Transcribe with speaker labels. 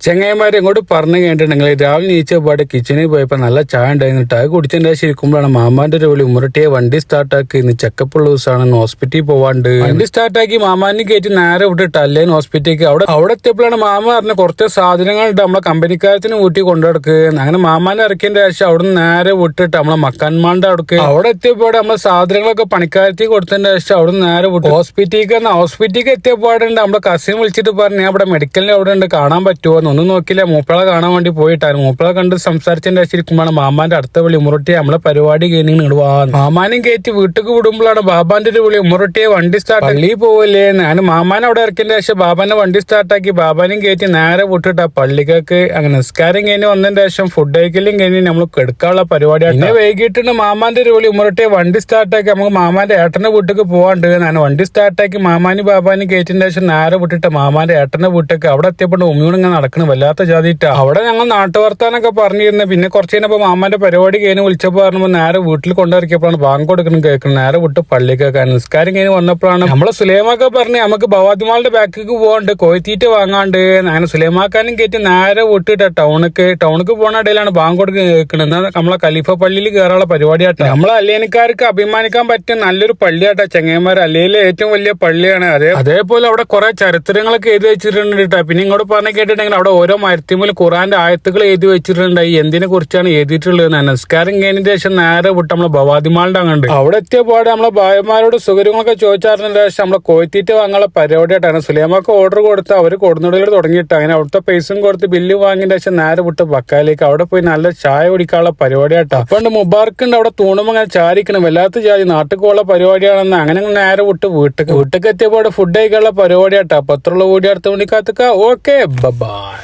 Speaker 1: ചെങ്ങായിമാരെ ഇങ്ങോട്ട് പറഞ്ഞു കേട്ടിട്ടുണ്ടെങ്കിൽ രാവിലെ നീച്ചപാട് കിച്ചണിൽ പോയപ്പോ നല്ല ചായ ഉണ്ടായിരുന്നിട്ട് അത് കുടിച്ചതിന്റെ ശരിക്കുമ്പോഴാണ് മാമാന്റെ ഒരു വിളി ഉമ്മറട്ടിയെ വണ്ടി സ്റ്റാർട്ടാക്കി ഇന്ന് ചെക്കപ്പുള്ള ദിവസമാണ് ഹോസ്പിറ്റലിൽ പോവാണ്ട് വണ്ടി സ്റ്റാർട്ടാക്കി മാമാനെ കയറ്റി നേരെ വിട്ടിട്ട് അല്ലേന്ന് ഹോസ്പിറ്റലിലേക്ക് അവിടെ എത്തിയപ്പോഴാണ് മാമ പറഞ്ഞ കുറച്ച് സാധനങ്ങളുണ്ട് നമ്മളെ കമ്പനിക്കാരത്തിന് ഊട്ടി കൊണ്ടുനടക്ക് അങ്ങനെ മാമാനെ ഇറക്കിയതിന്റെ ശേഷം അവിടെ നിന്ന് നേരെ വിട്ടിട്ട് നമ്മളെ മക്കാൻമാന്റെ അവിടെ എത്തിയപ്പോൾ നമ്മളെ സാധനങ്ങളൊക്കെ പണിക്കാരത്തേക്ക് കൊടുത്തതിന്റെ ശേഷം അവിടെ നിന്ന് നേരെ വിട്ടു ഹോസ്പിറ്റലിലേക്ക് എത്തിയപ്പോഴുണ്ട് നമ്മളെ കസിൻ വിളിച്ചിട്ട് പറഞ്ഞു അവിടെ മെഡിക്കലിന് അവിടെ ഉണ്ട് കാണാൻ പറ്റുമോ ഒന്നും നോക്കില്ല മൂപ്പളെ കാണാൻ വേണ്ടി പോയിട്ടാണ് മൂപ്പളെ കണ്ട് സംസാരിച്ചതിന്റെ ശരിക്കുമ്പോഴാണ് മാമാന്റെ അടുത്ത വിളി ഉമ്മറൊട്ടിയെ നമ്മളെ പരിപാടി കഴിഞ്ഞ് മാമാനും കയറ്റി വീട്ടിലേക്ക് വിടുമ്പോഴാണ് ബാബാന്റെ ഒരു വിളി ഉമ്മറൊട്ടിയെ വണ്ടി സ്റ്റാർട്ട് പള്ളിയിൽ പോവല്ലേ ഞാൻ മാമാനെ അവിടെ ഇറക്കിയതിന്റെ ശേഷം ബാബാനെ വണ്ടി സ്റ്റാർട്ടാക്കി ബാബാനും കയറ്റി നേരെ വിട്ടിട്ട് ആ പള്ളിക്കൊക്കെ അങ്ങനെ നിസ്കാരം കഴിഞ്ഞ് വന്നതിന്റെ ശേഷം ഫുഡ് കഴിക്കലും കഴിഞ്ഞ് നമ്മൾ കെടുക്കാനുള്ള പരിപാടിയാണ് പിന്നെ വൈകിട്ടുണ്ട് മാമാന്റെ ഒരു വിളി ഉമ്മറൊട്ടിയെ വണ്ടി സ്റ്റാർട്ടാക്കി നമുക്ക് മാമാന്റെ ഏട്ടന്റെ വീട്ടിലേക്ക് പോവാണ്ട് ഞാൻ വണ്ടി സ്റ്റാർട്ടാക്കി മാമാനും ബാബാനും കയറ്റിന്റെ ശേഷം നേരെ വിട്ടിട്ട് മാമാന്റെ ഏട്ടന്റെ വീട്ടിലേക്ക് അവിടെ എത്തിയപ്പോൾ ഉമ്മിയോട് നടക്കണം വല്ലാത്ത ജാതിയിട്ട അവിടെ ഞങ്ങൾ നാട്ടുവർത്താനൊക്കെ പറഞ്ഞിരുന്നു പിന്നെ കുറച്ച് കഴിഞ്ഞപ്പോ മാമാന്റെ പരിപാടി കഴിഞ്ഞ് വിളിച്ചപ്പോ പറഞ്ഞപ്പോ നേരെ വീട്ടിൽ കൊണ്ടിറക്കിയപ്പോഴാണ് ബാങ്ക് കൊടുക്കണം കേൾക്കണം നേരെ വിട്ട് പള്ളിക്കൊക്കെ നിസ്കാരം കഴിഞ്ഞ് വന്നപ്പോഴാണ് നമ്മളെ സുലൈമാക്ക പറഞ്ഞ് നമുക്ക് ഭവാദിമാളുടെ ബാക്കിലേക്ക് പോകാണ്ട് കോയത്തീറ്റ വാങ്ങാണ്ട് അങ്ങനെ സുലൈമാക്കാനും കയറ്റി നേരെ വിട്ടിട്ട് ടൗണിക്ക് പോണ ഇടയിലാണ് ബാങ്ക് കൊടുക്ക കേൾക്കുന്നത് നമ്മളെ ഖലീഫ പള്ളിയിൽ കയറാനുള്ള പരിപാടിയാട്ടോ നമ്മളെ അല്ലേനിക്കാർക്ക് അഭിമാനിക്കാൻ പറ്റിയ നല്ലൊരു പള്ളിയാട്ടോ ചെങ്ങന്മാർ അല്ലേയിലെ ഏറ്റവും വലിയ പള്ളിയാണ് അതേപോലെ അവിടെ കുറെ ചരിത്രങ്ങളൊക്കെ എഴുതി വെച്ചിട്ടുണ്ട് കേട്ടോ പിന്നെ ഇങ്ങോട്ട് പറഞ്ഞ കേട്ടിട്ടുണ്ടെങ്കിൽ അവിടെ ഓരോ മരത്തിമേൽ ഖുറാന്റെ ആയത്തുകൾ എഴുതി വെച്ചിട്ടുണ്ടായി എന്തിനെ കുറിച്ചാണ് എഴുതിയിട്ടുള്ളത് നമസ്കാരം കഴിഞ്ഞതിന് ശേഷം നേരെ വിട്ട് നമ്മളെ ഭവാദിമാളുടെ അങ്ങണ്ട് അവിടെ എത്തിയ പാടെ നമ്മളെ ഭാര്യമാരോട് സുഖങ്ങളൊക്കെ ചോദിച്ചാറിന്റെ ശേഷം നമ്മളെ കോയത്തീറ്റ വാങ്ങാനുള്ള പരിപാടിയായിട്ടാണ് സുലൈമാക്ക് ഓർഡർ കൊടുത്ത് അവര് കൊടുന്നുടയിൽ തുടങ്ങിയിട്ട് അങ്ങനെ അവിടുത്തെ പൈസയും കൊടുത്ത് ബില്ല് വാങ്ങിയതിന്റെ ശേഷം നേരെ വിട്ട് ബക്കാലേക്ക് അവിടെ പോയി നല്ല ചായ കുടിക്കാനുള്ള പരിപാടിയായിട്ടാ അപ്പൊ മുബാർക്കുണ്ട് അവിടെ തൂണും അങ്ങനെ ചാരിക്കണം വല്ലാത്ത ജാതി നാട്ടിൽ പോകാനുള്ള പരിപാടിയാണെന്ന് അങ്ങനെ നേരെ വിട്ട് വീട്ടിലേക്ക് എത്തിയപ്പോൾ ഫുഡ് കഴിക്കാനുള്ള പരിപാടിയായിട്ടാ പത്രമുള്ള കൂടി അടുത്ത മണിക്കാത്തുക ഓക്കെ ബൈ.